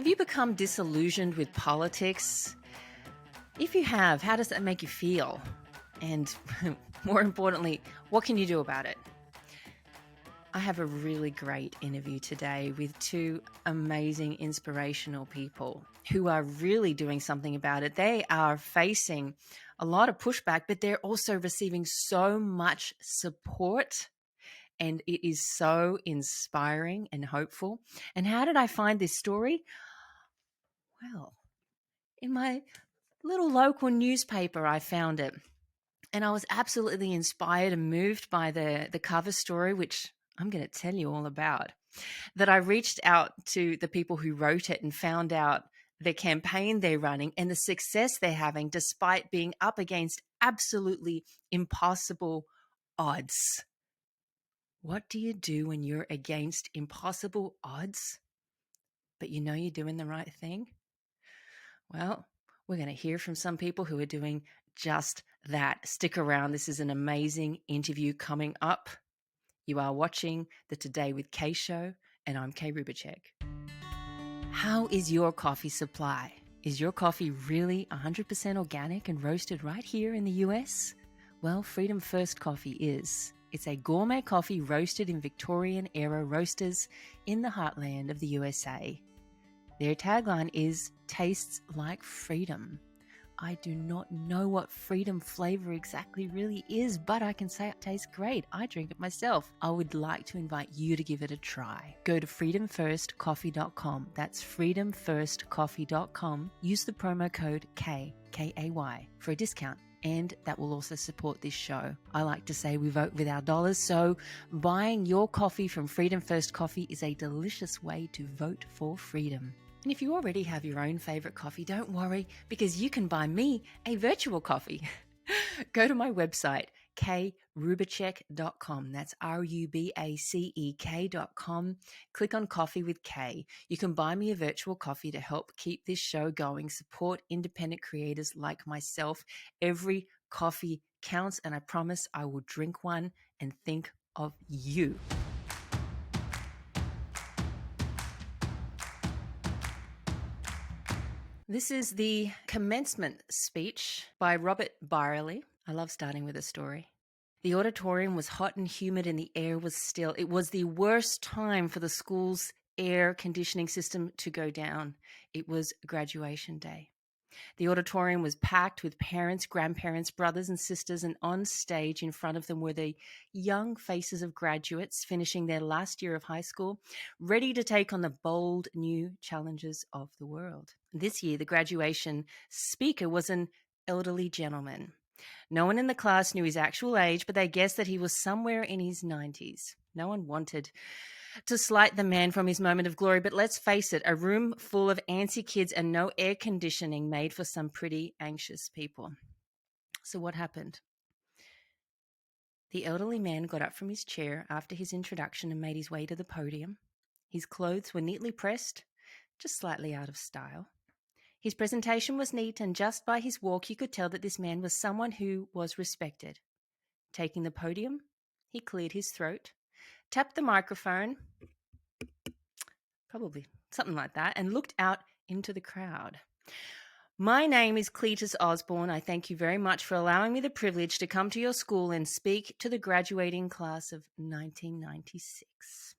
Have you become disillusioned with politics? If you have, how does that make you feel? And more importantly, what can you do about it? I have a really great interview today with two amazing, inspirational people who are really doing something about it. They are facing a lot of pushback, but they're also receiving so much support. And it is so inspiring and hopeful. And how did I find this story? Well, in my little local newspaper, I found it. And I was absolutely inspired and moved by the cover story, which I'm going to tell you all about. That I reached out to the people who wrote it and found out the campaign they're running and the success they're having despite being up against absolutely impossible odds. What do you do when you're against impossible odds, but you know you're doing the right thing? Well, we're going to hear from some people who are doing just that. Stick around. This is an amazing interview coming up. You are watching the Today with Kay show, and I'm Kay Rubacek. How is your coffee supply? Is your coffee really 100% organic and roasted right here in the US? Well, Freedom First Coffee is. It's a gourmet coffee roasted in Victorian-era roasters in the heartland of the USA. Their tagline is, tastes like freedom. I do not know what freedom flavor exactly really is, but I can say it tastes great. I drink it myself. I would like to invite you to give it a try. Go to freedomfirstcoffee.com. That's freedomfirstcoffee.com. Use the promo code K-A-Y, for a discount. And that will also support this show. I like to say we vote with our dollars, so buying your coffee from Freedom First Coffee is a delicious way to vote for freedom. And if you already have your own favorite coffee, don't worry, because you can buy me a virtual coffee. Go to my website, krubacek.com. That's RUBACEK.com. Click on Coffee with K. You can buy me a virtual coffee to help keep this show going, support independent creators like myself. Every coffee counts, and I promise I will drink one and think of you. This is the commencement speech by Robert Beirle. I love starting with a story. The auditorium was hot and humid and the air was still. It was the worst time for the school's air conditioning system to go down. It was graduation day. The auditorium was packed with parents, grandparents, brothers and sisters, and on stage in front of them were the young faces of graduates finishing their last year of high school, ready to take on the bold new challenges of the world. This year, the graduation speaker was an elderly gentleman. No one in the class knew his actual age, but they guessed that he was somewhere in his 90s. No one wanted to slight the man from his moment of glory, but let's face it, a room full of antsy kids and no air conditioning made for some pretty anxious people. So what happened? The elderly man got up from his chair after his introduction and made his way to the podium. His clothes were neatly pressed, just slightly out of style. His presentation was neat, and just by his walk you could tell that this man was someone who was respected. Taking the podium, he cleared his throat, tapped the microphone, probably something like that, and looked out into the crowd. My name is Cletus Osborne. I thank you very much for allowing me the privilege to come to your school and speak to the graduating class of 1996.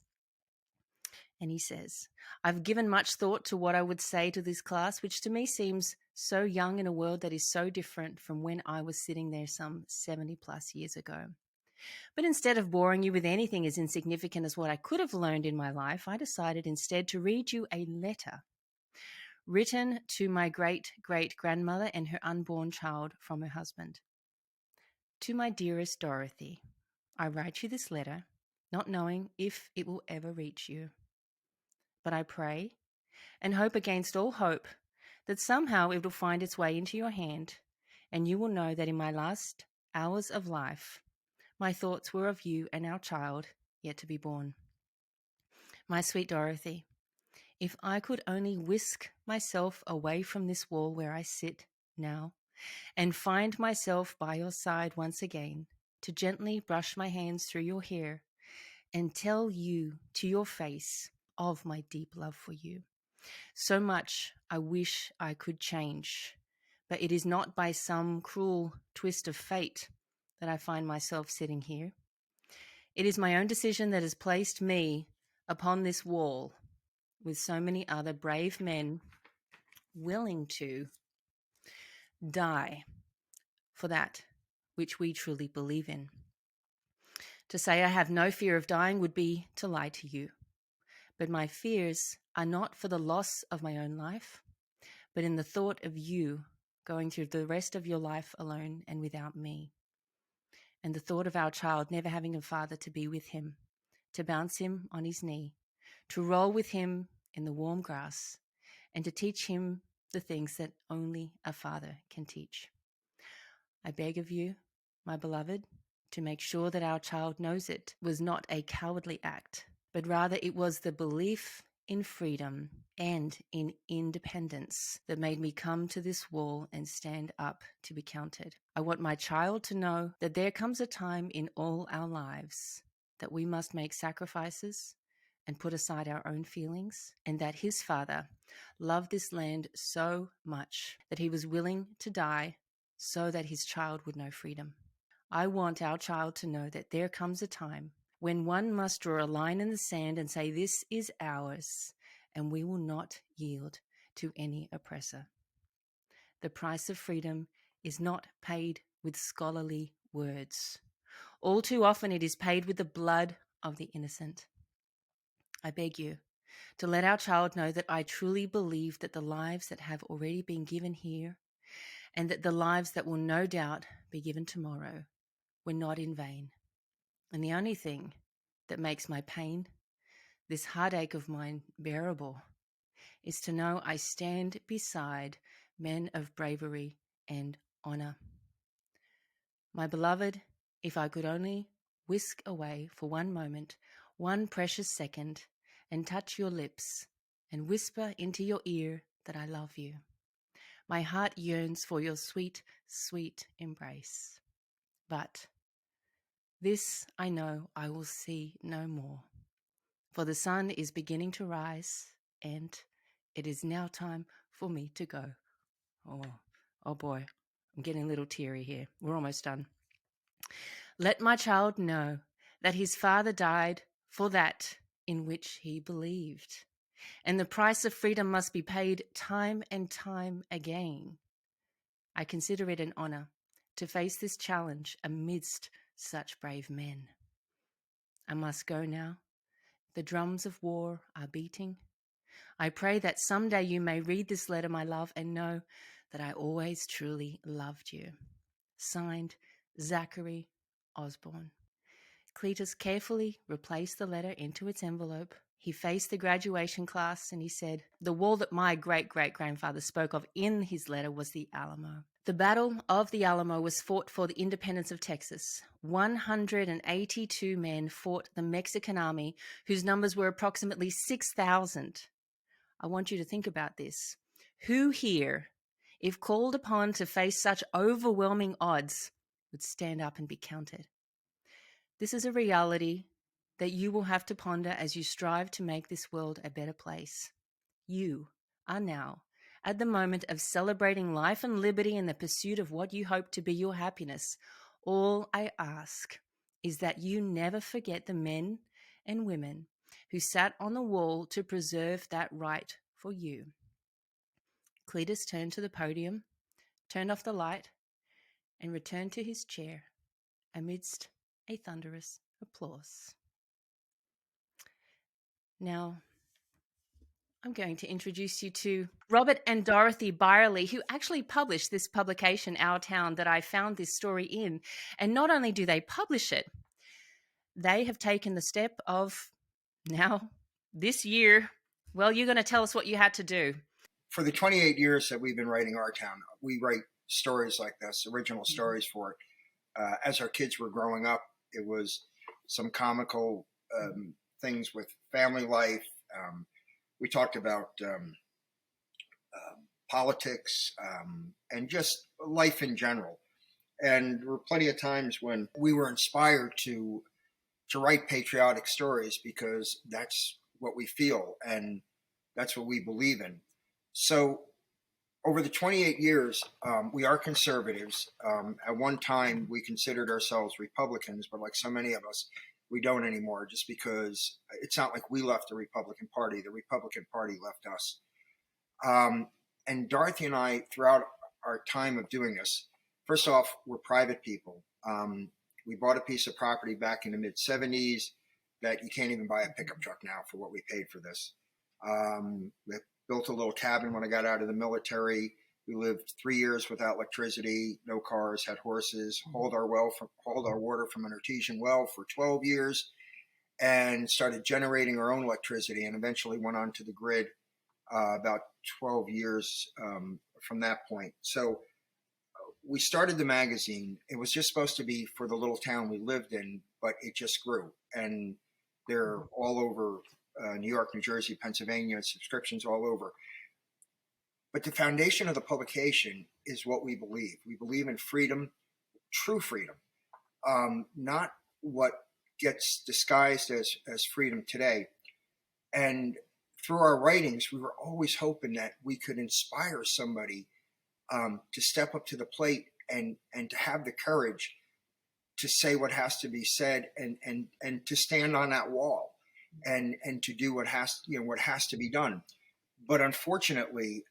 And he says, I've given much thought to what I would say to this class, which to me seems so young in a world that is so different from when I was sitting there some 70 plus years ago. But instead of boring you with anything as insignificant as what I could have learned in my life, I decided instead to read you a letter written to my great-great-grandmother and her unborn child from her husband. To my dearest Dorothy, I write you this letter, not knowing if it will ever reach you. But I pray and hope against all hope that somehow it will find its way into your hand, and you will know that in my last hours of life, my thoughts were of you and our child yet to be born. My sweet Dorothy, if I could only whisk myself away from this wall where I sit now and find myself by your side once again to gently brush my hands through your hair and tell you to your face of my deep love for you. So much I wish I could change, but it is not by some cruel twist of fate that I find myself sitting here. It is my own decision that has placed me upon this wall with so many other brave men willing to die for that which we truly believe in. To say I have no fear of dying would be to lie to you. But my fears are not for the loss of my own life, but in the thought of you going through the rest of your life alone and without me. And the thought of our child never having a father to be with him, to bounce him on his knee, to roll with him in the warm grass, and to teach him the things that only a father can teach. I beg of you, my beloved, to make sure that our child knows it was not a cowardly act, but rather it was the belief in freedom and in independence that made me come to this wall and stand up to be counted. I want my child to know that there comes a time in all our lives that we must make sacrifices and put aside our own feelings, and that his father loved this land so much that he was willing to die so that his child would know freedom. I want our child to know that there comes a time when one must draw a line in the sand and say, this is ours, and we will not yield to any oppressor. The price of freedom is not paid with scholarly words. All too often it is paid with the blood of the innocent. I beg you to let our child know that I truly believe that the lives that have already been given here and that the lives that will no doubt be given tomorrow were not in vain. And the only thing that makes my pain, this heartache of mine, bearable, is to know I stand beside men of bravery and honor. My beloved, if I could only whisk away for one moment, one precious second, and touch your lips and whisper into your ear that I love you. My heart yearns for your sweet, sweet embrace. But this I know I will see no more, for the sun is beginning to rise, and it is now time for me to go. Oh boy, I'm getting a little teary here. We're almost done. Let my child know that his father died for that in which he believed, and the price of freedom must be paid time and time again. I consider it an honor to face this challenge amidst such brave men. I must go now. The drums of war are beating. I pray that someday you may read this letter, my love, and know that I always truly loved you. Signed, Zachary Osborne. Cletus carefully replaced the letter into its envelope. He faced the graduation class and he said, the wall that my great-great-grandfather spoke of in his letter was the Alamo. The Battle of the Alamo was fought for the independence of Texas. 182 men fought the Mexican army, whose numbers were approximately 6,000. I want you to think about this. Who here, if called upon to face such overwhelming odds, would stand up and be counted? This is a reality that you will have to ponder as you strive to make this world a better place. You are now at the moment of celebrating life and liberty in the pursuit of what you hope to be your happiness. All I ask is that you never forget the men and women who sat on the wall to preserve that right for you. Cletus turned to the podium, turned off the light, and returned to his chair amidst a thunderous applause. Now, I'm going to introduce you to Robert and Dorothy Beirle, who actually published this publication, Our Town, that I found this story in. And not only do they publish it, they have taken the step of now, this year, well, you're going to tell us what you had to do. For the 28 years that we've been writing Our Town, we write stories like this, original stories for it. As our kids were growing up, it was some comical things with family life. We talked about politics and just life in general. And there were plenty of times when we were inspired to write patriotic stories because that's what we feel. And That's what we believe in. So over the 28 years, we are conservatives. At one time, we considered ourselves Republicans, but like so many of us, we don't anymore, just because it's not like we left the Republican Party. The Republican Party left us. And Dorothy and I, throughout our time of doing this, first off, we're private people. We bought a piece of property back in the mid 70s that you can't even buy a pickup truck now for what we paid for this. We built a little cabin when I got out of the military. We lived 3 years without electricity, no cars, had horses, hauled our water from an artesian well for 12 years, and started generating our own electricity, and eventually went onto the grid about 12 years from that point. So we started the magazine. It was just supposed to be for the little town we lived in, but it just grew. And they're all over New York, New Jersey, Pennsylvania, subscriptions all over. But the foundation of the publication is what we believe. We believe in freedom, true freedom, not what gets disguised as freedom today. And through our writings, we were always hoping that we could inspire somebody to step up to the plate and to have the courage to say what has to be said, and to stand on that wall and to do what has to be done. But unfortunately,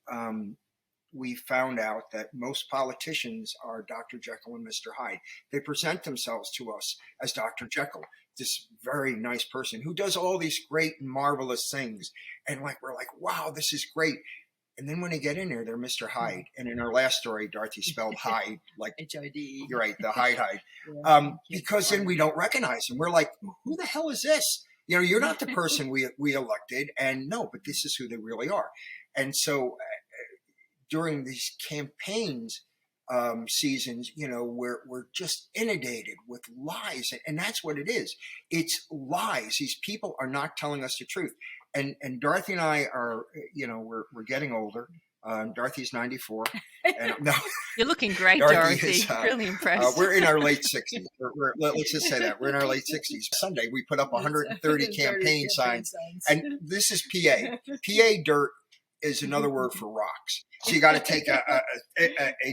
we found out that most politicians are Dr. Jekyll and Mr. Hyde. They present themselves to us as Dr. Jekyll, this very nice person who does all these great, marvelous things. And we're like, wow, this is great. And then when they get in there, they're Mr. Hyde. And in our last story, Dorothy spelled Hyde like H-I-D. You're right, the Hyde. Yeah. Because then we don't recognize him. We're like, who the hell is this? You're not the person we elected. And no, but this is who they really are. And so during these campaigns seasons, we're just inundated with lies. And that's what it is. It's lies. These people are not telling us the truth. And Dorothy and I are, we're getting older. Dorothy's 94. And no, you're looking great, Dorothy. Is, really impressed. We're in our late 60s. Let's just say that we're in our late 60s. Sunday we put up 130 campaign signs, and this is PA. PA dirt is another word for rocks. So you got to take a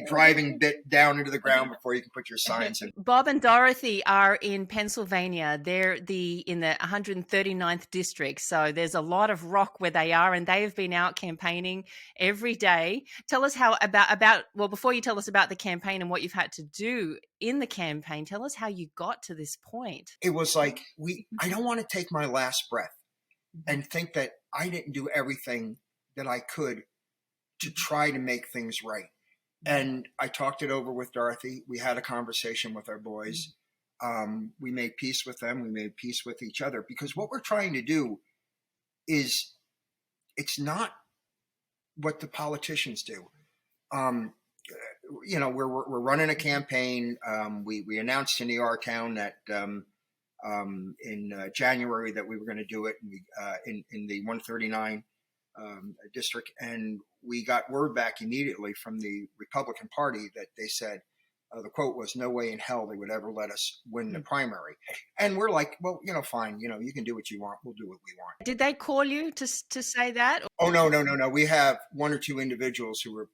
driving bit down into the ground before you can put your signs in. Bob and Dorothy are in Pennsylvania. They're in the 139th district. So there's a lot of rock where they are, and they have been out campaigning every day. Tell us how before you tell us about the campaign and what you've had to do in the campaign, tell us how you got to this point. It was like, I don't want to take my last breath and think that I didn't do everything that I could to try to make things right. And I talked it over with Dorothy. We had a conversation with our boys. We made peace with them. We made peace with each other, because what we're trying to do is, it's not what the politicians do. We're running a campaign. We announced in our town that in January that we were going to do it in the 139 district, and we got word back immediately from the Republican Party that they said, the quote was, "No way in hell they would ever let us win the primary." And we're like, well, fine, you can do what you want. We'll do what we want. Did they call you to say that? Oh, no. We have one or two individuals who were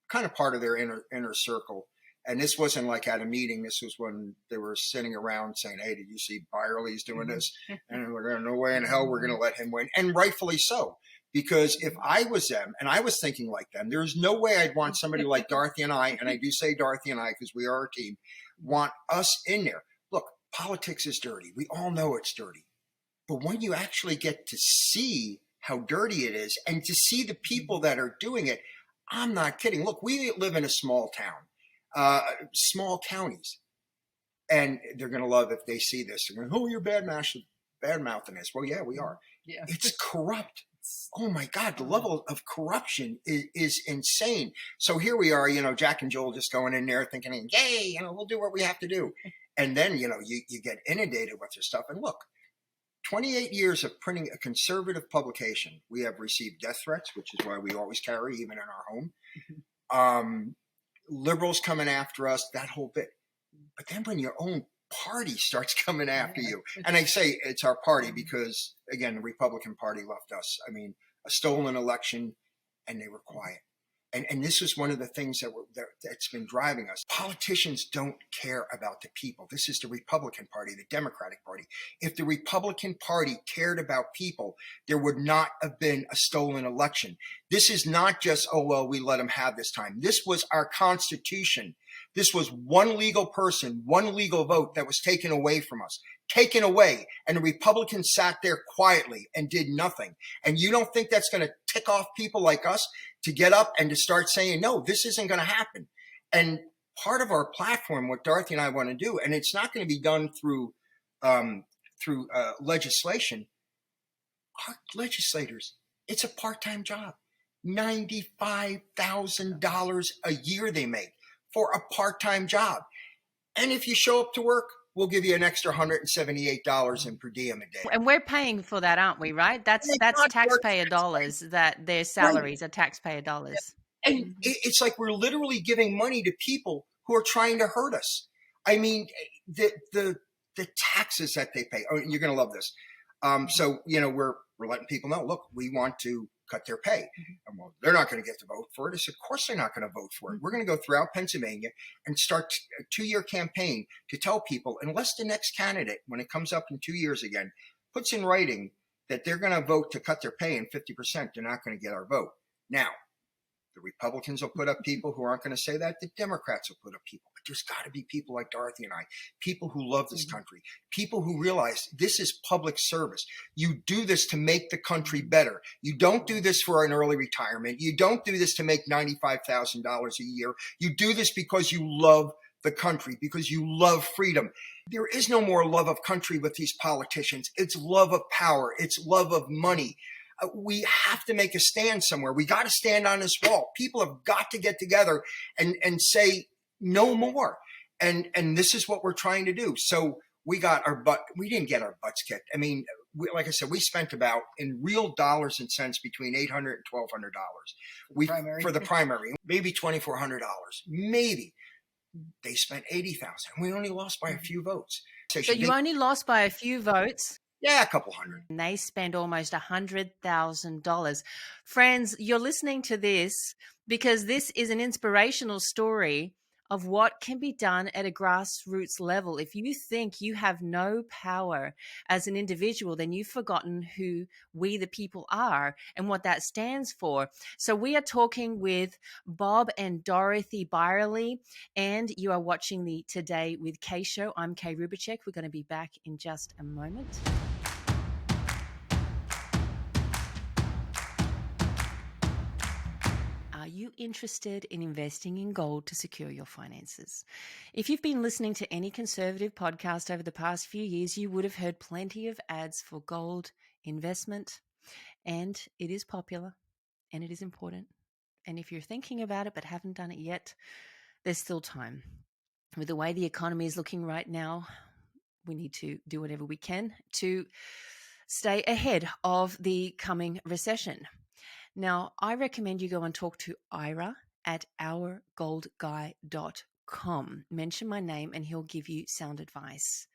kind of part of their inner circle. And this wasn't like at a meeting. This was when they were sitting around saying, "Hey, did you see Beirle's doing this?" And we're going, "No way in hell we're going to let him win." And rightfully so. Because if I was them, and I was thinking like them, there's no way I'd want somebody like Dorothy and I do say Dorothy and I because we are a team, want us in there. Look, politics is dirty. We all know it's dirty. But when you actually get to see how dirty it is and to see the people that are doing it, I'm not kidding. Look, we live in a small town, small counties. And they're going to love if they see this. They're going, "Oh, you're bad-mouthing this." Well, yeah, we are. Yeah. It's corrupt. Oh my God, the level of corruption is insane. So here we are, Jack and Joel just going in there thinking, "Yay, we'll do what we have to do." And then, you get inundated with your stuff. And look, 28 years of printing a conservative publication. We have received death threats, which is why we always carry, even in our home. Liberals coming after us, that whole bit. But then when your own party starts coming after you, and I say it's our party because, again, the Republican Party left us. I mean, a stolen election, and they were quiet. And this is one of the things that's been driving us. Politicians don't care about the people. This is the Republican Party, the Democratic Party. If the Republican Party cared about people, there would not have been a stolen election. This is not just, oh, well, we let them have this time. This was our Constitution. This was one legal person, one legal vote that was taken away from us. Taken away, and the Republicans sat there quietly and did nothing. And you don't think that's going to tick off people like us to get up and to start saying, no, this isn't going to happen? And part of our platform, what Dorothy and I want to do, and it's not going to be done through legislation. Our legislators, it's a part-time job. $95,000 a year they make for a part-time job. And if you show up to work, we'll give you an extra $178 in per diem a day. And we're paying for that, aren't we? Right? That's taxpayer dollars. That their salaries are taxpayer dollars. And it's like we're literally giving money to people who are trying to hurt us. I mean, the taxes that they pay. Oh, you're going to love this. So we're letting people know. Look, we want to cut their pay. And well, they're not going to get to vote for it. I said, of course they're not going to vote for it. We're going to go throughout Pennsylvania and start a 2-year campaign to tell people, unless the next candidate, when it comes up in 2 years again, puts in writing that they're going to vote to cut their pay in 50%, they're not going to get our vote. Now, the Republicans will put up people who aren't going to say that. The Democrats will put up people. But there's got to be people like Dorothy and I, people who love this country, people who realize this is public service. You do this to make the country better. You don't do this for an early retirement. You don't do this to make $95,000 a year. You do this because you love the country, because you love freedom. There is no more love of country with these politicians. It's love of power. It's love of money. We have to make a stand somewhere. We got to stand on this wall. People have got to get together and say no more. And this is what we're trying to do. So we didn't get our butts kicked. I mean, like I said, we spent about, in real dollars and cents, between $800 and $1,200 for the primary, maybe $2,400, maybe. They spent $80,000. We only lost by a few votes. So you only lost by a few votes? Yeah, a couple hundred. And they spend almost $100,000. Friends, you're listening to this because this is an inspirational story of what can be done at a grassroots level. If you think you have no power as an individual, then you've forgotten who we the people are and what that stands for. So we are talking with Bob and Dorothy Beirle, and you are watching the Today with Kay show. I'm Kay Rubacek. We're going to be back in just a moment. Are you interested in investing in gold to secure your finances? If you've been listening to any conservative podcast over the past few years, you would have heard plenty of ads for gold investment, and it is popular and it is important. And if you're thinking about it but haven't done it yet, there's still time. With the way the economy is looking right now, we need to do whatever we can to stay ahead of the coming recession. Now, I recommend you go and talk to Ira at ourgoldguy.com. Mention my name and he'll give you sound advice.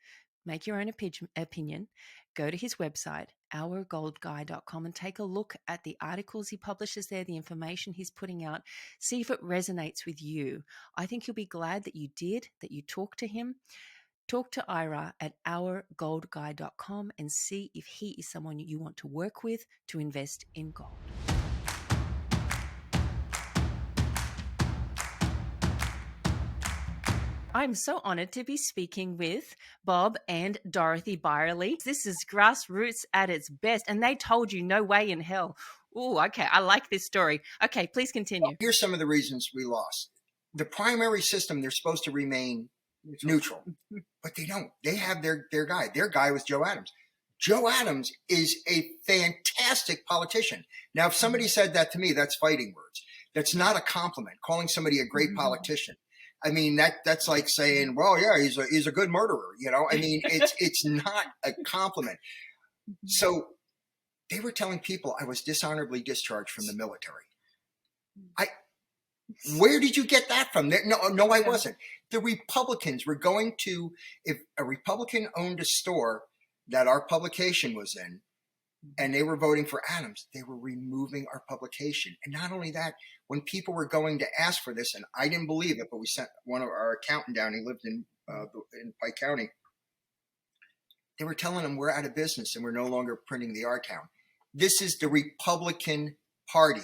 Make your own opinion. Go to his website, ourgoldguy.com, and take a look at the articles he publishes there, the information he's putting out. See if it resonates with you. I think you'll be glad that you did, that you talked to him. Talk to Ira at ourgoldguy.com and see if he is someone you want to work with to invest in gold. I'm so honored to be speaking with Bob and Dorothy Beirle. This is grassroots at its best, and they told you no way in hell. Oh, okay. I like this story. Okay, please continue. Well, here's some of the reasons we lost. The primary system, they're supposed to remain neutral, but they don't. They have their guy. Their guy was Joe Adams. Joe Adams is a fantastic politician. Now, if somebody said that to me, that's fighting words. That's not a compliment, calling somebody a great politician. I mean, that's like saying, well, yeah, he's a good murderer. I mean, it's not a compliment. So they were telling people I was dishonorably discharged from the military. Where did you get that from? No, I wasn't. The Republicans were going to, if a Republican owned a store that our publication was in, and they were voting for Adams, they were removing our publication. And not only that, when people were going to ask for this, and I didn't believe it, but we sent one of our accountant down. He lived in Pike County. They were telling them we're out of business and we're no longer printing the Our Town. This is the Republican Party.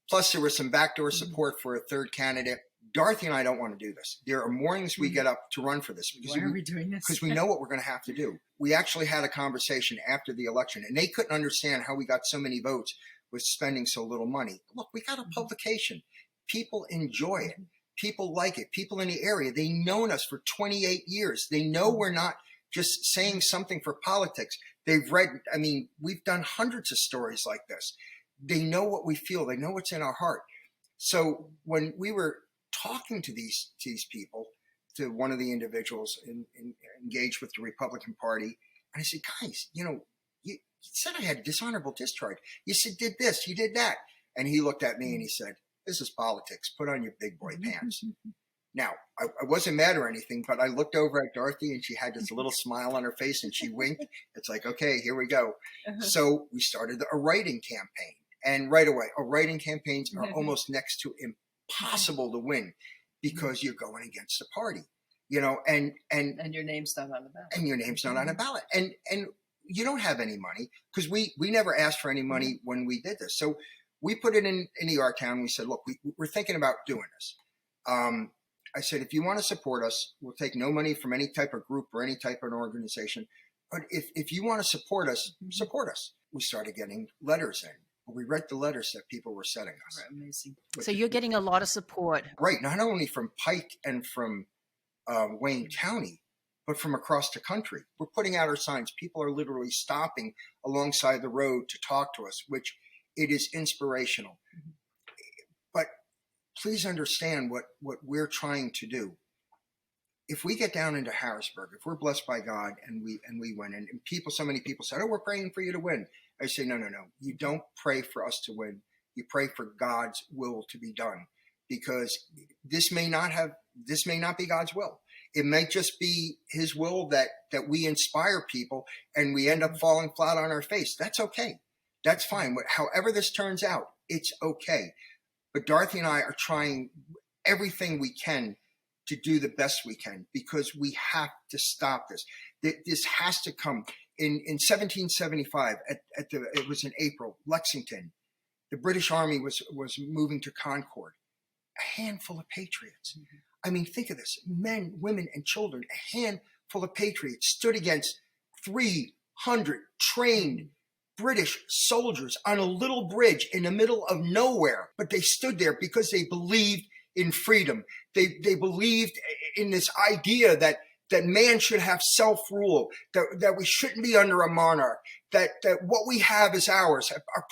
Plus, there was some backdoor support for a third candidate. Dorothy and I don't want to do this. There are mornings we get up to run for this. Why are we doing this? Because we know what we're going to have to do. We actually had a conversation after the election, and they couldn't understand how we got so many votes with spending so little money. Look, we got a publication. People enjoy it. People like it. People in the area, they've known us for 28 years. They know we're not just saying something for politics. They've read, I mean, we've done hundreds of stories like this. They know what we feel. They know what's in our heart. So when we were talking to these people, to one of the individuals engaged with the Republican Party, and I said, guys, you said I had dishonorable discharge. You said did this, you did that. And he looked at me and he said, this is politics. Put on your big boy pants. Now, I wasn't mad or anything, but I looked over at Dorothy and she had this little smile on her face and she winked. It's like, okay, here we go. So we started a writing campaign. And right away, our writing campaigns are almost next to impossible to win because you're going against the party, and your name's not on the ballot. And your name's not on a ballot. And you don't have any money because we never asked for any money when we did this. So we put it in the Our Town. We said, look, we're thinking about doing this. I said, if you want to support us, we'll take no money from any type of group or any type of organization. But if you want to support us, support us. We started getting letters in. We read the letters that people were sending us. Right, amazing. So you're getting a lot of support. Right. Not only from Pike and from Wayne County, but from across the country. We're putting out our signs. People are literally stopping alongside the road to talk to us, which it is inspirational. But please understand what we're trying to do. If we get down into Harrisburg, if we're blessed by God and we win, and so many people said, oh, we're praying for you to win. I say, no. You don't pray for us to win. You pray for God's will to be done, because this may not be God's will. It might just be his will that we inspire people and we end up falling flat on our face. That's okay. That's fine. However this turns out, it's okay. But Dorothy and I are trying everything we can to do the best we can, because we have to stop this. This has to come. In 1775, it was in April, Lexington, the British Army was moving to Concord. A handful of patriots. I mean, think of this. Men, women, and children, a handful of patriots stood against 300 trained British soldiers on a little bridge in the middle of nowhere. But they stood there because they believed in freedom. They believed in this idea that man should have self-rule, that we shouldn't be under a monarch, that what we have is ours, our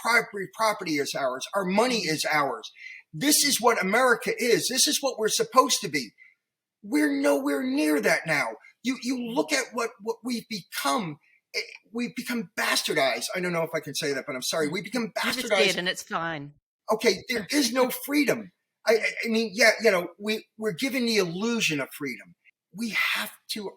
property is ours, our money is ours. This is what America is. This is what we're supposed to be. We're nowhere near that now. You look at what we've become. We've become bastardized. I don't know if I can say that, but I'm sorry. We become bastardized. You just did, and it's fine. Okay, there is no freedom. I mean, we're given the illusion of freedom. We have to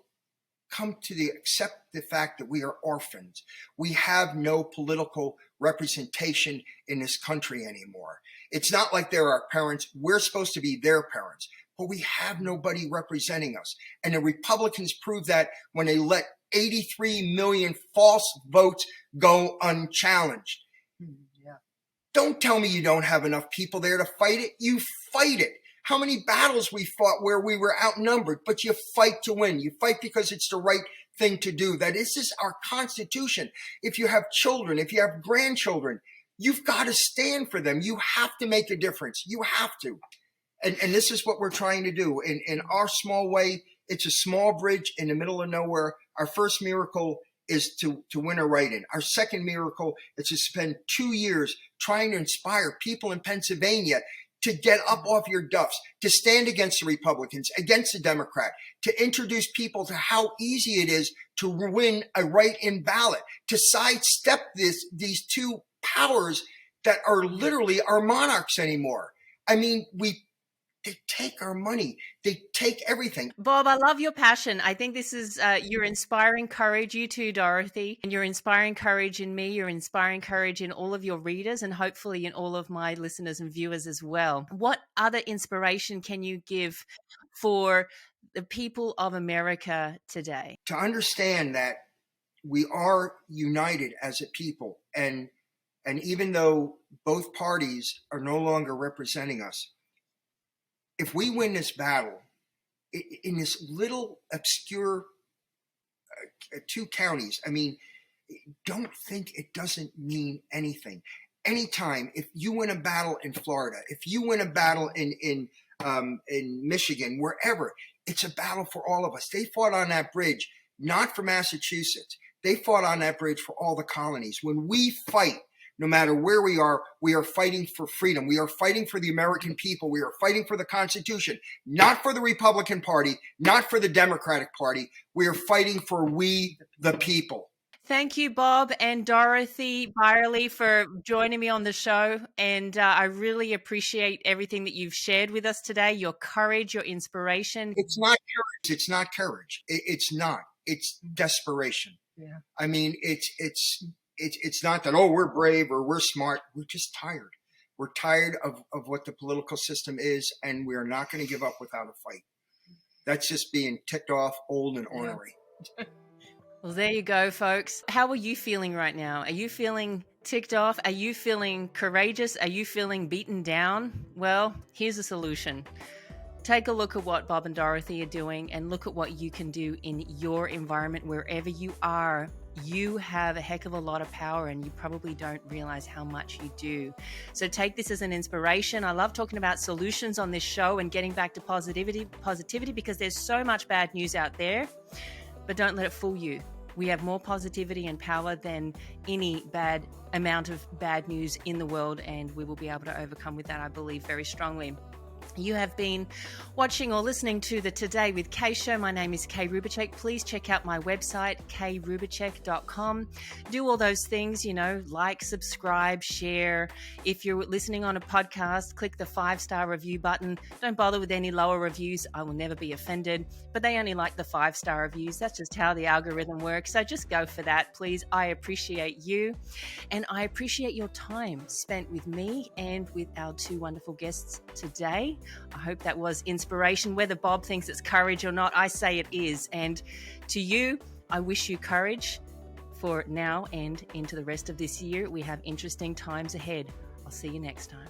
come to accept the fact that we are orphans. We have no political representation in this country anymore. It's not like they're our parents. We're supposed to be their parents, but we have nobody representing us. And the Republicans proved that when they let 83 million false votes go unchallenged. Yeah. Don't tell me you don't have enough people there to fight it. You fight it. How many battles we fought where we were outnumbered, but you fight to win. You fight because it's the right thing to do. That is our Constitution. If you have children, if you have grandchildren, you've got to stand for them. You have to make a difference. You have to. And this is what we're trying to do. In our small way, it's a small bridge in the middle of nowhere. Our first miracle is to win a write-in. Our second miracle is to spend 2 years trying to inspire people in Pennsylvania to get up off your duffs, to stand against the Republicans, against the Democrat, to introduce people to how easy it is to win a write-in ballot, to sidestep these two powers that are literally our monarchs anymore. I mean, we They take our money. They take everything. Bob, I love your passion. I think this is, you're inspiring courage, you too, Dorothy, and you're inspiring courage in me. You're inspiring courage in all of your readers and hopefully in all of my listeners and viewers as well. What other inspiration can you give for the people of America today? To understand that we are united as a people, and even though both parties are no longer representing us, if we win this battle in this little obscure 2 counties, I mean, don't think it doesn't mean anything. Anytime, if you win a battle in Florida, if you win a battle in Michigan, wherever, it's a battle for all of us. They fought on that bridge, not for Massachusetts. They fought on that bridge for all the colonies. When we fight, no matter where we are fighting for freedom. We are fighting for the American people. We are fighting for the Constitution, not for the Republican Party, not for the Democratic Party. We are fighting for we, the people. Thank you, Bob and Dorothy Beirle, for joining me on the show. And I really appreciate everything that you've shared with us today, your courage, your inspiration. It's not courage. It's not courage. It's not. It's desperation. Yeah. I mean, it's not that, oh, we're brave or we're smart. We're just tired. We're tired of what the political system is, and we are not going to give up without a fight. That's just being ticked off, old, and ornery. Yeah. Well, there you go, folks. How are you feeling right now? Are you feeling ticked off? Are you feeling courageous? Are you feeling beaten down? Well, here's a solution. Take a look at what Bob and Dorothy are doing and look at what you can do in your environment, wherever you are. You have a heck of a lot of power and you probably don't realize how much you do. So take this as an inspiration. I love talking about solutions on this show and getting back to positivity because there's so much bad news out there, but don't let it fool you. We have more positivity and power than any bad amount of bad news in the world, and we will be able to overcome with that, I believe, very strongly. You have been watching or listening to the Today with Kay show. My name is Kay Rubacek. Please check out my website, kayrubacek.com. Do all those things, like, subscribe, share. If you're listening on a podcast, click the 5-star review button. Don't bother with any lower reviews. I will never be offended, but they only like the 5-star reviews. That's just how the algorithm works. So just go for that, please. I appreciate you, and I appreciate your time spent with me and with our 2 wonderful guests today. I hope that was inspiration. Whether Bob thinks it's courage or not, I say it is. And to you, I wish you courage for now and into the rest of this year. We have interesting times ahead. I'll see you next time.